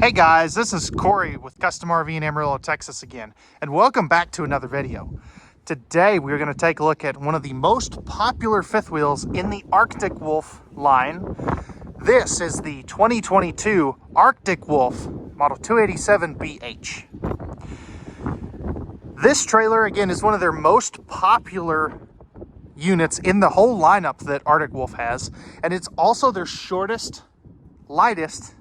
Hey guys, this is Cory with Custom RV in Amarillo, Texas again, and welcome back to another video. Today we're going to take a look at one of the most popular fifth wheels in the Arctic Wolf line. This is the 2022 Arctic Wolf Model 287BH. This trailer, again, is one of their most popular units in the whole lineup that Arctic Wolf has, and it's also their shortest, lightest,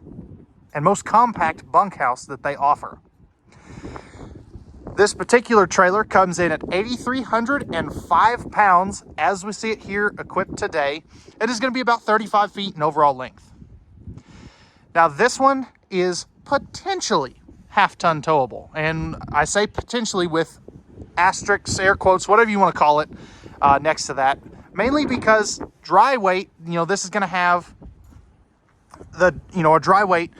and most compact bunkhouse that they offer. This particular trailer comes in at 8,305 pounds, as we see it here equipped today. It is going to be about 35 feet in overall length. Now this one is potentially half-ton towable, and I say potentially with asterisks, air quotes, whatever you want to call it, next to that, mainly because dry weight, this is going to have a dry weight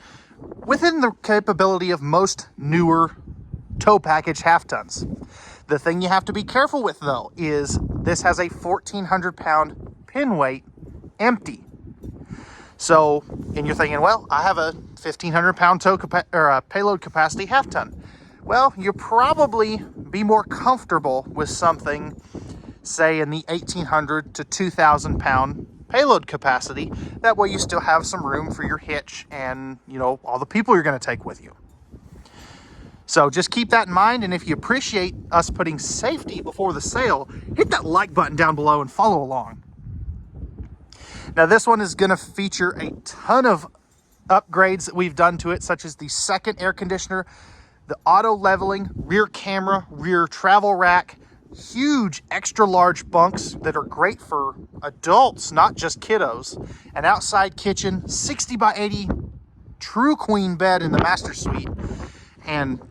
within the capability of most newer tow package half tons. The thing you have to be careful with, though, is this has a 1,400 pound pin weight empty. So, and you're thinking, well, I have a 1,500 pound payload capacity half ton. Well, you'll probably be more comfortable with something, say, in the 1,800 to 2,000 pound payload capacity. That way you still have some room for your hitch and, all the people you're going to take with you. So just keep that in mind, and if you appreciate us putting safety before the sale, hit that like button down below and follow along. Now this one is going to feature a ton of upgrades that we've done to it, such as the second air conditioner, the auto leveling, rear camera, rear travel rack, huge extra large bunks that are great for adults, not just kiddos, an outside kitchen, 60 by 80 true queen bed in the master suite, and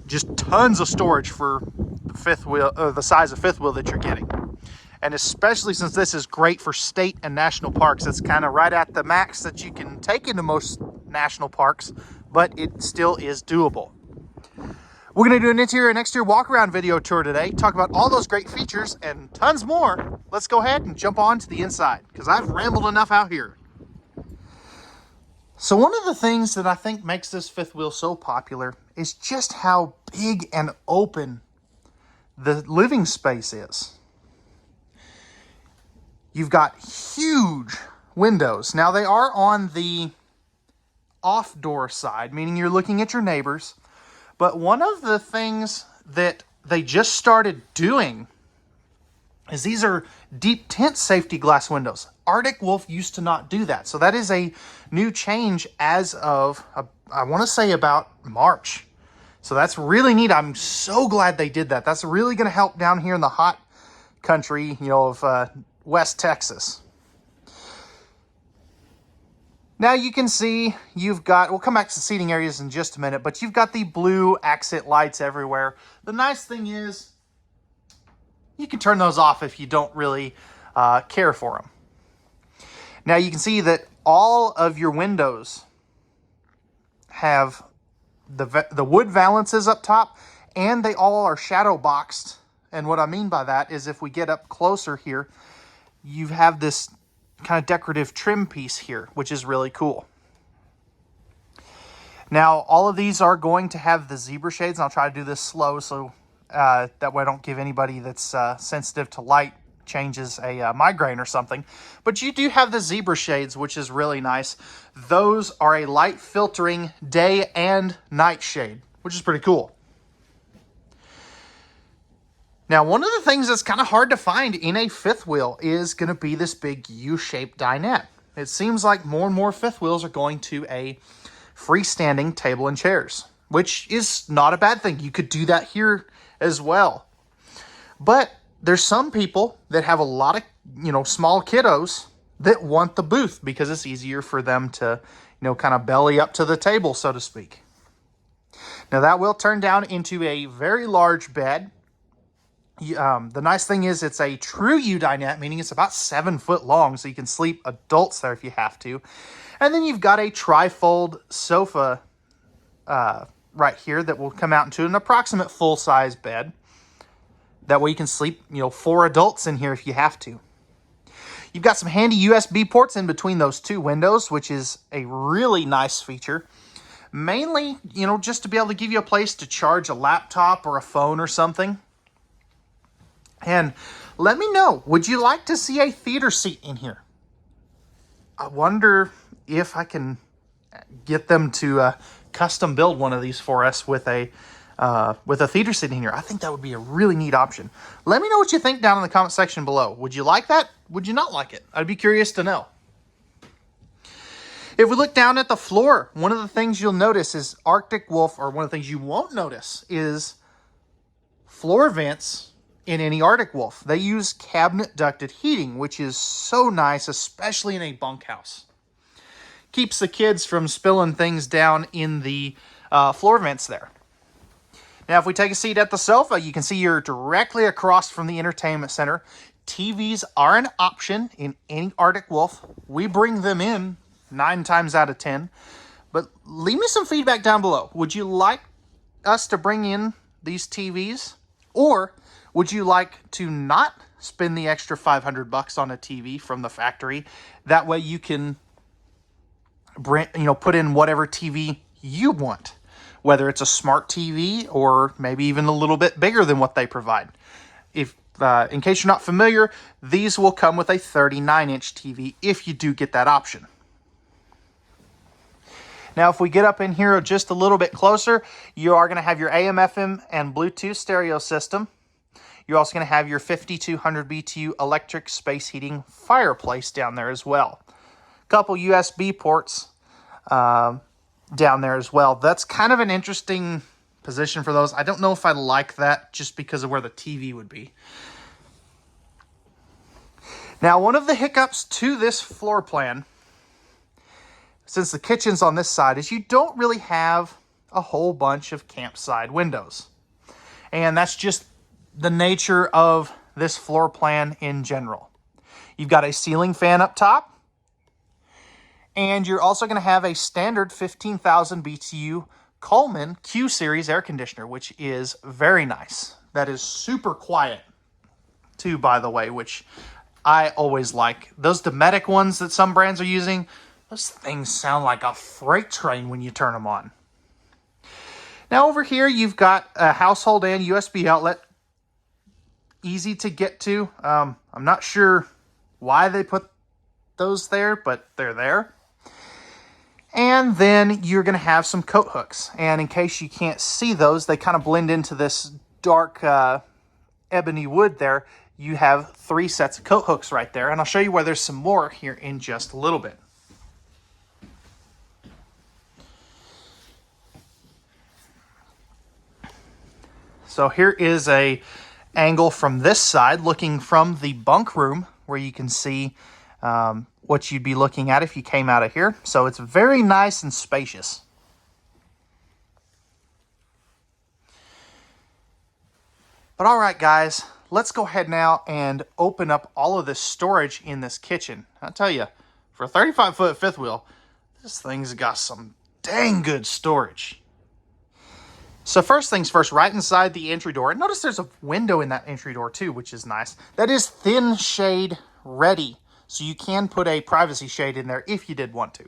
just tons of storage for the fifth wheel, the size of fifth wheel that you're getting. And especially since this is great for state and national parks, it's kind of right at the max that you can take into most national parks, but it still is doable. We're going to do an interior and exterior walk-around video tour today, talk about all those great features and tons more. Let's go ahead and jump on to the inside, because I've rambled enough out here. So one of the things that I think makes this fifth wheel so popular is just how big and open the living space is. You've got huge windows. Now they are on the off-door side, meaning you're looking at your neighbors. But one of the things that they just started doing is these are deep tint safety glass windows. Arctic Wolf used to not do that. So that is a new change as of, I want to say about March. So that's really neat. I'm so glad they did that. That's really going to help down here in the hot country, of West Texas. Now you can see you've got, we'll come back to the seating areas in just a minute, but you've got the blue accent lights everywhere. The nice thing is you can turn those off if you don't really care for them. Now you can see that all of your windows have the wood valances up top, and they all are shadow boxed. And what I mean by that is if we get up closer here, you have this kind of decorative trim piece here, which is really cool. Now, all of these are going to have the zebra shades, and I'll try to do this slow so that way I don't give anybody that's sensitive to light changes a migraine or something. But you do have the zebra shades, which is really nice. Those are a light filtering day and night shade, which is pretty cool. Now, one of the things that's kind of hard to find in a fifth wheel is going to be this big U-shaped dinette. It seems like more and more fifth wheels are going to a freestanding table and chairs, which is not a bad thing. You could do that here as well. But there's some people that have a lot of, small kiddos that want the booth because it's easier for them to, kind of belly up to the table, so to speak. Now, that will turn down into a very large bed. The nice thing is it's a true u-dinette, meaning it's about 7 foot long, so you can sleep adults there if you have to. And then you've got a tri-fold sofa right here that will come out into an approximate full-size bed. That way you can sleep, 4 adults in here if you have to. You've got some handy USB ports in between those two windows, which is a really nice feature. Mainly, you know, just to be able to give you a place to charge a laptop or a phone or something. And let me know, would you like to see a theater seat in here? I wonder if I can get them to custom build one of these for us with a theater seat in here. I think that would be a really neat option. Let me know what you think down in the comment section below. Would you like that? Would you not like it? I'd be curious to know. If we look down at the floor, one of the things you'll notice is Arctic Wolf, or one of the things you won't notice is floor vents in any Arctic Wolf. They use cabinet ducted heating, which is so nice, especially in a bunkhouse. Keeps the kids from spilling things down in the floor vents there. Now, if we take a seat at the sofa, you can see you're directly across from the entertainment center. TVs are an option in any Arctic Wolf. We bring them in 9 times out of 10. But leave me some feedback down below. Would you like us to bring in these TVs? Or would you like to not spend the extra $500 on a TV from the factory? That way you can put in whatever TV you want, whether it's a smart TV or maybe even a little bit bigger than what they provide. If in case you're not familiar, these will come with a 39-inch TV if you do get that option. Now, if we get up in here just a little bit closer, you are going to have your AM, FM, and Bluetooth stereo system. You're also going to have your 5200 BTU electric space heating fireplace down there as well. A couple USB ports down there as well. That's kind of an interesting position for those. I don't know if I like that just because of where the TV would be. Now, one of the hiccups to this floor plan, since the kitchen's on this side, is you don't really have a whole bunch of campside windows. And that's just the nature of this floor plan in general. You've got a ceiling fan up top, and you're also going to have a standard 15,000 BTU Coleman Q Series air conditioner, which is very nice. That is super quiet too, by the way, which I always like. Those Dometic ones that some brands are using, those things sound like a freight train when you turn them on. Now over here, you've got a household and USB outlet. Easy to get to. I'm not sure why they put those there, but they're there. And then you're going to have some coat hooks. And in case you can't see those, they kind of blend into this dark ebony wood there. You have 3 sets of coat hooks right there. And I'll show you where there's some more here in just a little bit. So here is a angle from this side looking from the bunk room where you can see what you'd be looking at if you came out of here. So it's very nice and spacious. But all right, guys, let's go ahead now and open up all of this storage in this kitchen. I'll tell you, for a 35-foot fifth wheel, this thing's got some dang good storage. So first things first, right inside the entry door, and notice there's a window in that entry door too, which is nice. That is thin shade ready, so you can put a privacy shade in there if you did want to.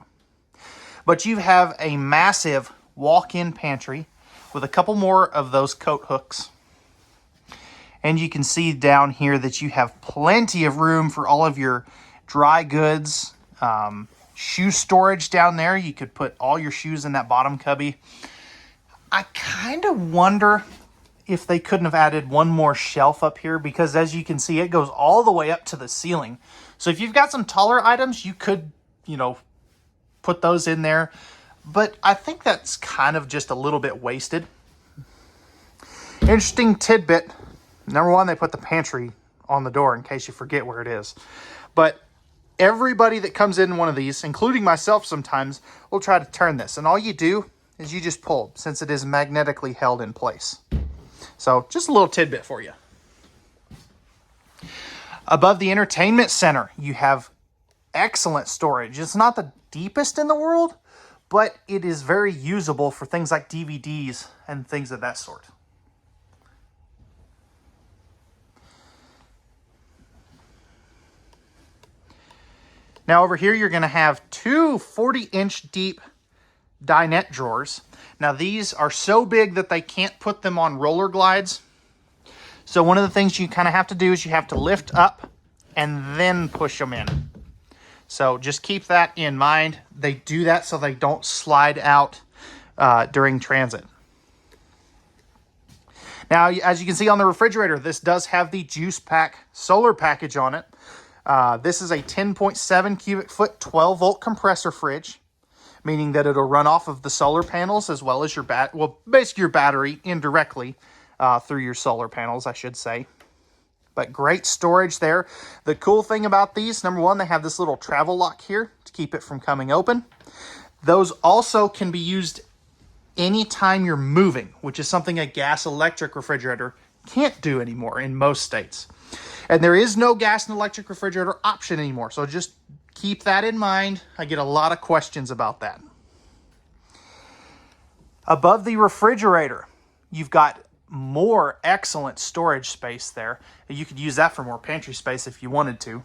But you have a massive walk-in pantry with a couple more of those coat hooks. And you can see down here that you have plenty of room for all of your dry goods, shoe storage down there. You could put all your shoes in that bottom cubby. I kind of wonder if they couldn't have added one more shelf up here, because as you can see, it goes all the way up to the ceiling. So if you've got some taller items, you could, put those in there. But I think that's kind of just a little bit wasted. Interesting tidbit. Number one, they put the pantry on the door in case you forget where it is. But everybody that comes in one of these, including myself sometimes, will try to turn this. And all you do is you just pull, since it is magnetically held in place. So just a little tidbit for you. Above the entertainment center, you have excellent storage. It's not the deepest in the world, but it is very usable for things like DVDs and things of that sort. Now over here, you're going to have two 40-inch deep dinette drawers. Now these are so big that they can't put them on roller glides. So one of the things you kind of have to do is you have to lift up and then push them in. So just keep that in mind. They do that so they don't slide out during transit. Now, as you can see on the refrigerator, this does have the Juice Pack solar package on it. This is a 10.7 cubic foot, 12 volt compressor fridge, meaning that it'll run off of the solar panels as well as your basically your battery indirectly through your solar panels, I should say. But great storage there. The cool thing about these, number one, they have this little travel lock here to keep it from coming open. Those also can be used anytime you're moving, which is something a gas electric refrigerator can't do anymore in most states. And there is no gas and electric refrigerator option anymore. So just keep that in mind. I get a lot of questions about that. Above the refrigerator, you've got more excellent storage space there. You could use that for more pantry space if you wanted to.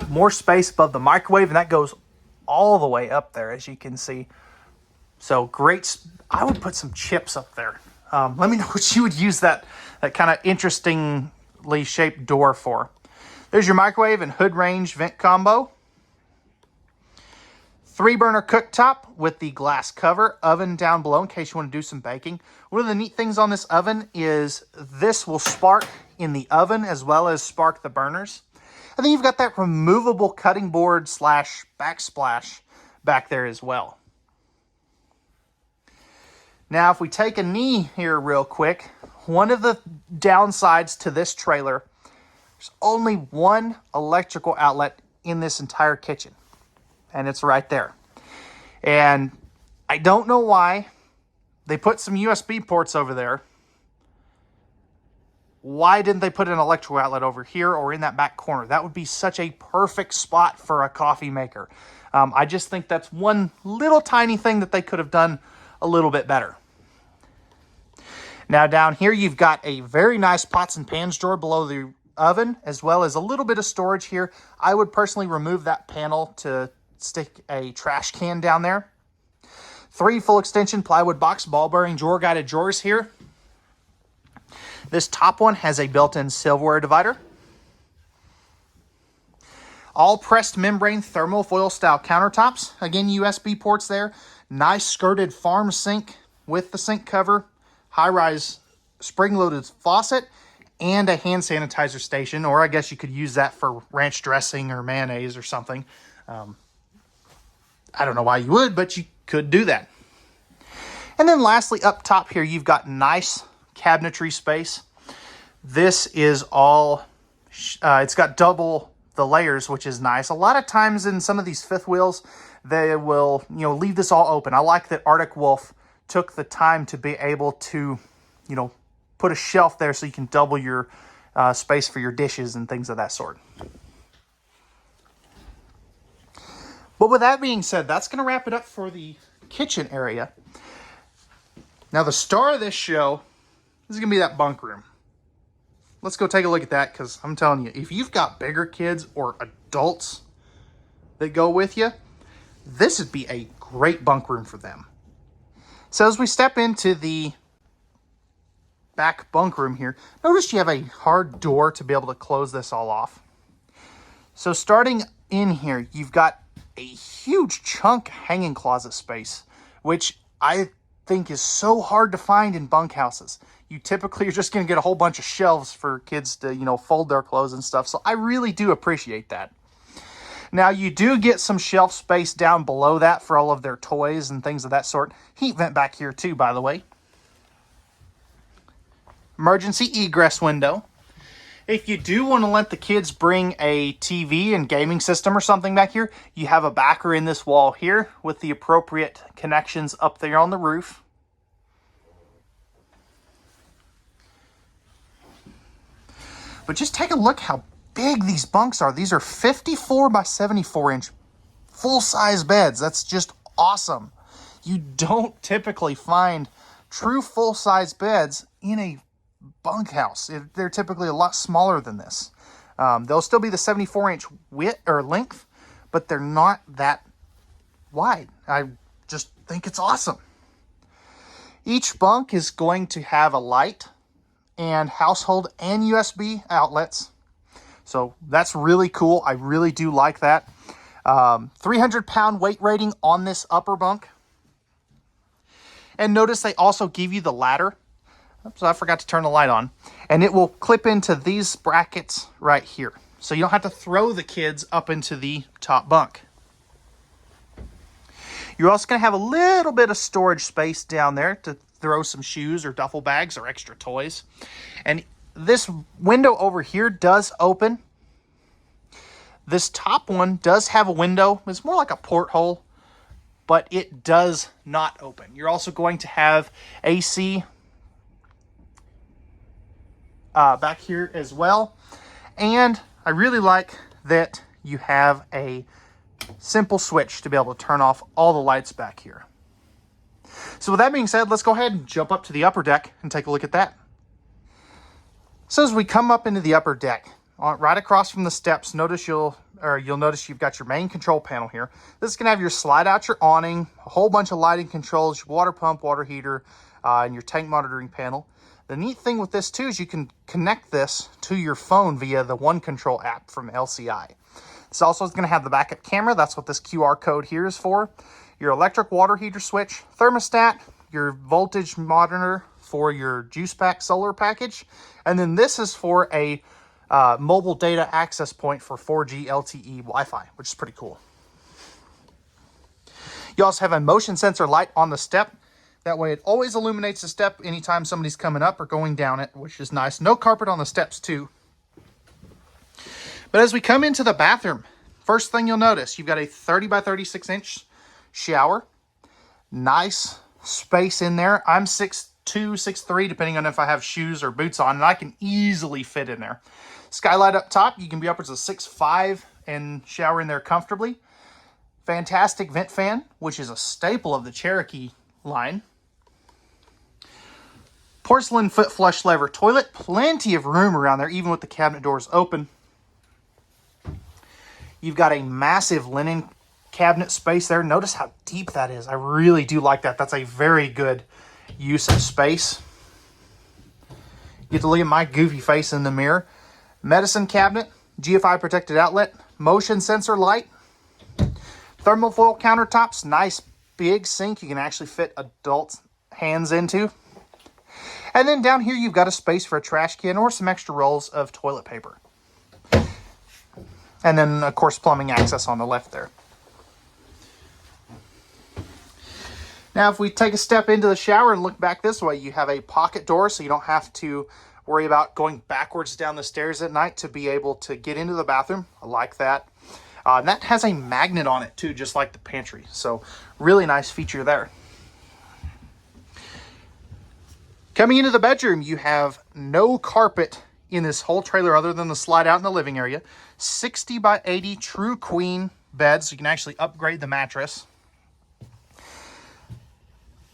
More space above the microwave, and that goes all the way up there, as you can see. So great. I would put some chips up there. Let me know what you would use that kind of interestingly shaped door for. There's your microwave and hood range vent combo. 3-burner cooktop with the glass cover, oven down below in case you want to do some baking. One of the neat things on this oven is this will spark in the oven as well as spark the burners. And then you've got that removable cutting board / backsplash back there as well. Now, if we take a knee here real quick, one of the downsides to this trailer, there's only one electrical outlet in this entire kitchen. And it's right there. And I don't know why they put some USB ports over there. Why didn't they put an electrical outlet over here or in that back corner? That would be such a perfect spot for a coffee maker. I just think that's one little tiny thing that they could have done a little bit better. Now down here, you've got a very nice pots and pans drawer below the oven, as well as a little bit of storage here. I would personally remove that panel to stick a trash can down there. 3 full extension plywood box ball bearing drawer guided drawers here. This top one has a built-in silverware divider. All pressed membrane thermofoil style countertops. Again, USB ports there. Nice skirted farm sink with the sink cover. High-rise spring-loaded faucet. And a hand sanitizer station. Or I guess you could use that for ranch dressing or mayonnaise or something. I don't know why you would, but you could do that. And then lastly, up top here, you've got nice cabinetry space. This is all, it's got double the layers, which is nice. A lot of times in some of these fifth wheels, they will, leave this all open. I like that Arctic Wolf took the time to be able to, put a shelf there so you can double your space for your dishes and things of that sort. But with that being said, that's going to wrap it up for the kitchen area. Now, the star of this show is going to be that bunk room. Let's go take a look at that, because I'm telling you, if you've got bigger kids or adults that go with you, this would be a great bunk room for them. So as we step into the back bunk room here, notice you have a hard door to be able to close this all off. So starting in here, you've got a huge chunk hanging closet space, which I think is so hard to find in bunkhouses. You typically are just going to get a whole bunch of shelves for kids to, fold their clothes and stuff. So I really do appreciate that. Now you do get some shelf space down below that for all of their toys and things of that sort. Heat vent back here too, by the way. Emergency egress window. If you do want to let the kids bring a TV and gaming system or something back here, you have a backer in this wall here with the appropriate connections up there on the roof. But just take a look how big these bunks are. These are 54 by 74 inch full-size beds. That's just awesome. You don't typically find true full-size beds in a bunkhouse. They're typically a lot smaller than this. They'll still be the 74 inch width or length, but they're not that wide. I just think it's awesome. Each bunk is going to have a light and household and USB outlets. So that's really cool. I really do like that. 300-pound weight rating on this upper bunk. And notice they also give you the ladder. Oops, I forgot to turn the light on. And it will clip into these brackets right here. So you don't have to throw the kids up into the top bunk. You're also going to have a little bit of storage space down there to throw some shoes or duffel bags or extra toys. And this window over here does open. This top one does have a window. It's more like a porthole, but it does not open. You're also going to have AC back here as well. And I really like that you have a simple switch to be able to turn off all the lights back here. So with that being said, let's go ahead and jump up to the upper deck and take a look at that. So as we come up into the upper deck, right across from the steps, you'll notice you've got your main control panel here. This is going to have your slide out your awning, a whole bunch of lighting controls, your water pump, water heater, and your tank monitoring panel. The neat thing with this too is you can connect this to your phone via the One Control app from LCI. This also is going to have the backup camera. That's what this QR code here is for. Your electric water heater switch, thermostat, your voltage monitor for your juice pack solar package. And then this is for a mobile data access point for 4G LTE Wi-Fi, which is pretty cool. You also have a motion sensor light on the step. That way it always illuminates the step anytime somebody's coming up or going down it, which is nice. No carpet on the steps too. But as we come into the bathroom, first thing you'll notice, you've got a 30 by 36 inch shower. Nice space in there. I'm 6'2", 6'3", depending on if I have shoes or boots on, and I can easily fit in there. Skylight up top, you can be upwards of 6'5" and shower in there comfortably. Fantastic vent fan, which is a staple of the Cherokee line. Porcelain foot flush lever toilet. Plenty of room around there, even with the cabinet doors open. You've got a massive linen cabinet space there. Notice how deep that is. I really do like that. That's a very good use of space. You get to look at my goofy face in the mirror. Medicine cabinet, GFI protected outlet, motion sensor light, thermofoil countertops, nice big sink you can actually fit adult hands into. And then down here you've got a space for a trash can or some extra rolls of toilet paper. And then, of course, plumbing access on the left there. Now, if we take a step into the shower and look back this way, you have a pocket door, so you don't have to worry about going backwards down the stairs at night to be able to get into the bathroom. I like that. And that has a magnet on it, too, just like the pantry. So, really nice feature there. Coming into the bedroom, you have no carpet in this whole trailer other than the slide out in the living area. 60 by 80 true queen bed, so you can actually upgrade the mattress.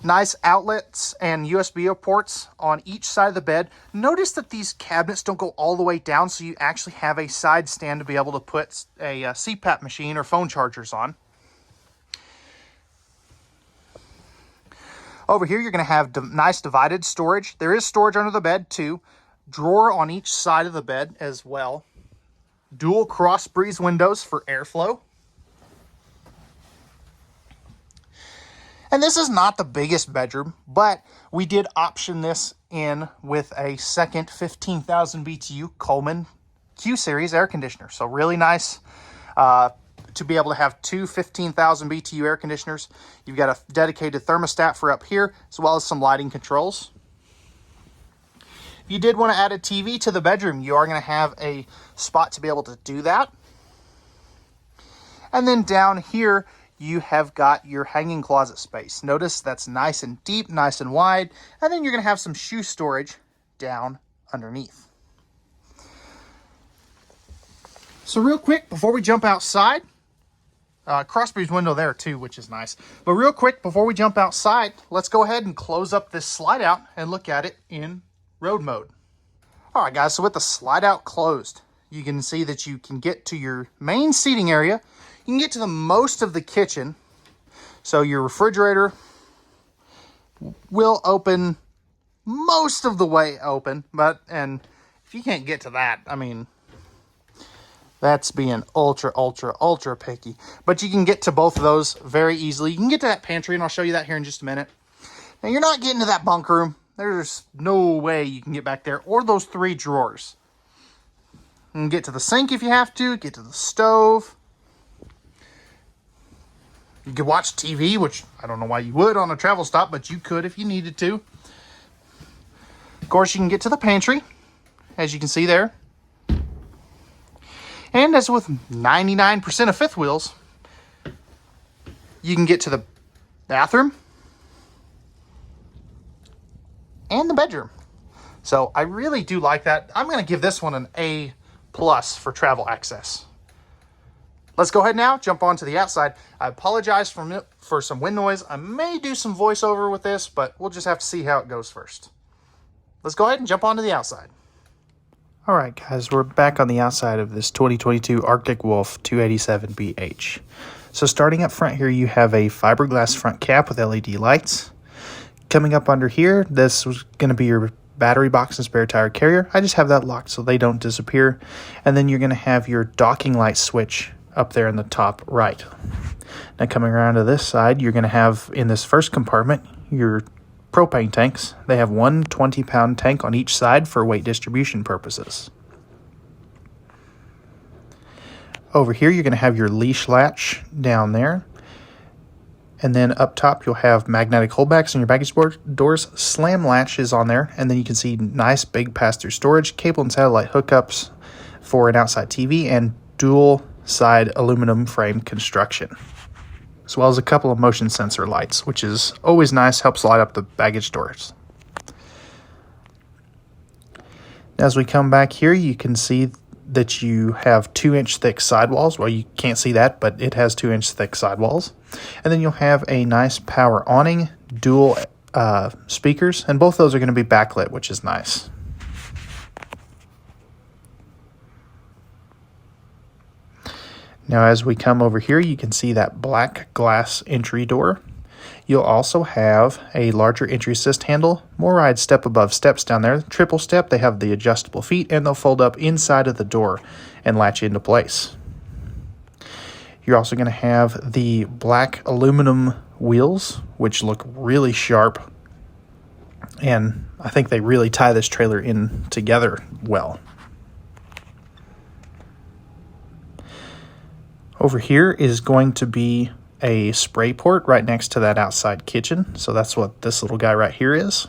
Nice outlets and USB ports on each side of the bed. Notice that these cabinets don't go all the way down, so you actually have a side stand to be able to put a CPAP machine or phone chargers on. Over here, you're going to have nice divided storage. There is storage under the bed, too. Drawer on each side of the bed as well. Dual cross breeze windows for airflow. And this is not the biggest bedroom, but we did option this in with a second 15,000 BTU Coleman Q-Series air conditioner. So really nice to be able to have two 15,000 BTU air conditioners. You've got a dedicated thermostat for up here, as well as some lighting controls. If you did want to add a TV to the bedroom, you are going to have a spot to be able to do that. And then down here, you have got your hanging closet space. Notice that's nice and deep, nice and wide. And then you're going to have some shoe storage down underneath. So real quick, before we jump outside, cross breeze window there too, which is nice. But real quick, before we jump outside, let's go ahead and close up this slide out and look at it in road mode. All right, guys, so with the slide out closed, you can see that you can get to your main seating area. You can get to the most of the kitchen. So your refrigerator will open most of the way open, and if you can't get to that, I mean, that's being ultra picky. But you can get to both of those very easily. You can get to that pantry, and I'll show you that here in just a minute. Now, you're not getting to that bunk room. There's no way you can get back there, or those 3 drawers. You can get to the sink if you have to, get to the stove. You could watch TV, which I don't know why you would on a travel stop, but you could if you needed to. Of course, you can get to the pantry, as you can see there. And as with 99% of fifth wheels, you can get to the bathroom and the bedroom. So I really do like that. I'm going to give this one an A+ for travel access. Let's go ahead now, jump on to the outside. I apologize for some wind noise. I may do some voiceover with this, but we'll just have to see how it goes first. Let's go ahead and jump onto the outside. All right, guys, we're back on the outside of this 2022 Arctic Wolf 287BH. So starting up front here, you have a fiberglass front cap with LED lights. Coming up under here, this was going to be your battery box and spare tire carrier. I just have that locked so they don't disappear. And then you're going to have your docking light switch up there in the top right. Now coming around to this side, you're going to have in this first compartment your propane tanks. They have one 20-pound tank on each side for weight distribution purposes. Over here, you're going to have your leash latch down there. And then up top, you'll have magnetic holdbacks on your baggage doors. Slam latch is on there. And then you can see nice big pass-through storage, cable and satellite hookups for an outside TV, and dual side aluminum frame construction, as well as a couple of motion sensor lights, which is always nice, helps light up the baggage doors. As we come back here, you can see that you have 2-inch thick sidewalls. Well, you can't see that, but it has 2-inch thick sidewalls. And then you'll have a nice power awning, dual speakers, and both those are going to be backlit, which is nice. Now, as we come over here, you can see that black glass entry door. You'll also have a larger entry assist handle, more ride step above steps down there. Triple step, they have the adjustable feet, and they'll fold up inside of the door and latch into place. You're also going to have the black aluminum wheels, which look really sharp, and I think they really tie this trailer in together well. Over here is going to be a spray port right next to that outside kitchen. So that's what this little guy right here is.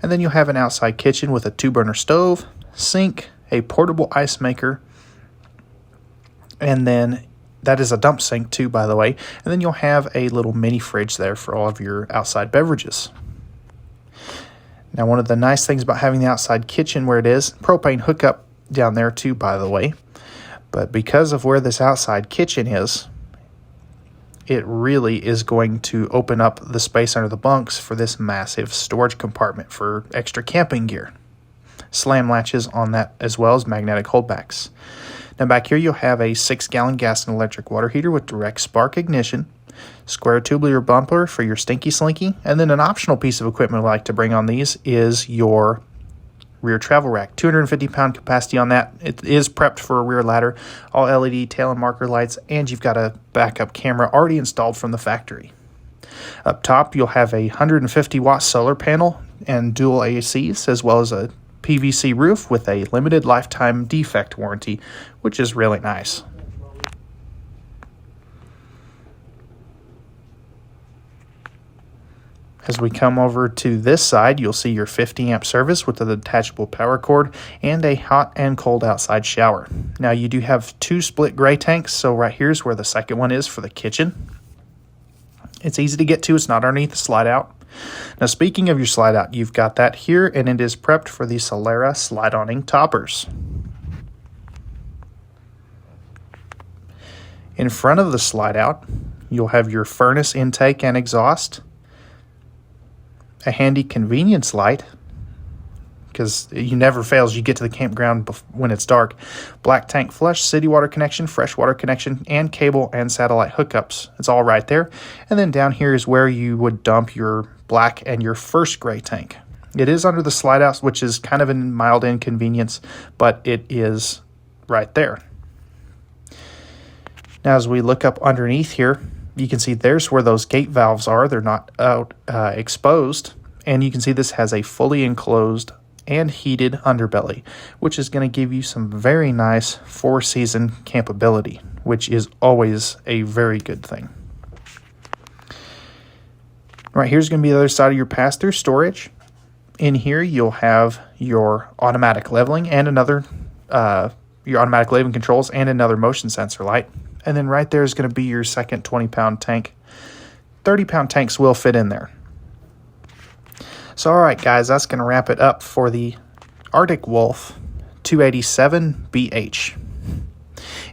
And then you'll have an outside kitchen with a 2-burner stove, sink, a portable ice maker, and then that is a dump sink too, by the way. And then you'll have a little mini fridge there for all of your outside beverages. Now, one of the nice things about having the outside kitchen where it is, propane hookup down there too, by the way. But because of where this outside kitchen is, it really is going to open up the space under the bunks for this massive storage compartment for extra camping gear. Slam latches on that as well as magnetic holdbacks. Now back here you'll have a 6-gallon gas and electric water heater with direct spark ignition, square tubular bumper for your stinky slinky, and then an optional piece of equipment I like to bring on these is your rear travel rack. 250-pound capacity on that. It is prepped for a rear ladder, all LED tail and marker lights, and you've got a backup camera already installed from the factory. Up top, you'll have a 150-watt solar panel and dual ACs, as well as a PVC roof with a limited lifetime defect warranty, which is really nice. As we come over to this side, you'll see your 50-amp service with a detachable power cord and a hot and cold outside shower. Now, you do have 2 split gray tanks, so right here's where the second one is for the kitchen. It's easy to get to. It's not underneath the slide-out. Now, speaking of your slide-out, you've got that here, and it is prepped for the Solera slide-awning toppers. In front of the slide-out, you'll have your furnace intake and exhaust, a handy convenience light, because you never fails. You get to the campground when it's dark. Black tank flush, city water connection, fresh water connection, and cable and satellite hookups. It's all right there. And then down here is where you would dump your black and your first gray tank. It is under the slide out, which is kind of a mild inconvenience, but it is right there. Now, as we look up underneath here, you can see there's where those gate valves are. They're not out exposed. And you can see this has a fully enclosed and heated underbelly, which is going to give you some very nice 4-season campability, which is always a very good thing. Right, here's going to be the other side of your pass-through storage. In here, you'll have your automatic leveling and another, your automatic leveling controls and another motion sensor light. And then right there is going to be your second 20-pound tank. 30-pound tanks will fit in there. So, all right, guys, that's going to wrap it up for the Arctic Wolf 287BH.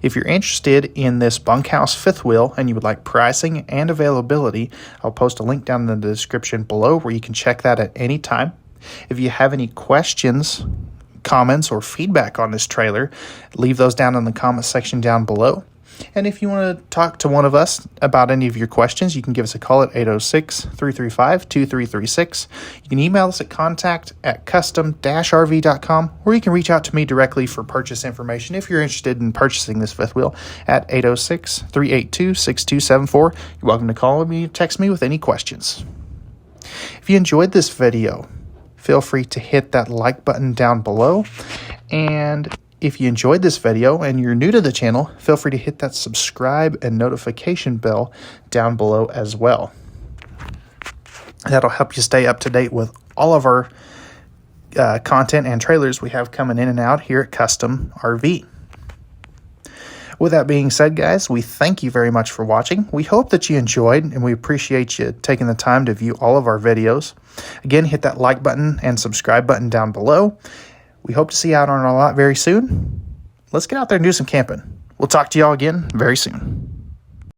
If you're interested in this Bunkhouse fifth wheel and you would like pricing and availability, I'll post a link down in the description below where you can check that at any time. If you have any questions, comments, or feedback on this trailer, leave those down in the comment section down below. And if you want to talk to one of us about any of your questions, you can give us a call at 806-335-2336. You can email us at contact@custom-rv.com, or you can reach out to me directly for purchase information if you're interested in purchasing this fifth wheel at 806-382-6274. You're welcome to call me or text me with any questions. If you enjoyed this video, feel free to hit that like button down below. And if you enjoyed this video and you're new to the channel, feel free to hit that subscribe and notification bell down below as well. That'll help you stay up to date with all of our content and trailers we have coming in and out here at Custom RV. With that being said, guys, we thank you very much for watching. We hope that you enjoyed, and we appreciate you taking the time to view all of our videos. Again, hit that like button and subscribe button down below. We hope to see you out on our lot very soon. Let's get out there and do some camping. We'll talk to y'all again very soon.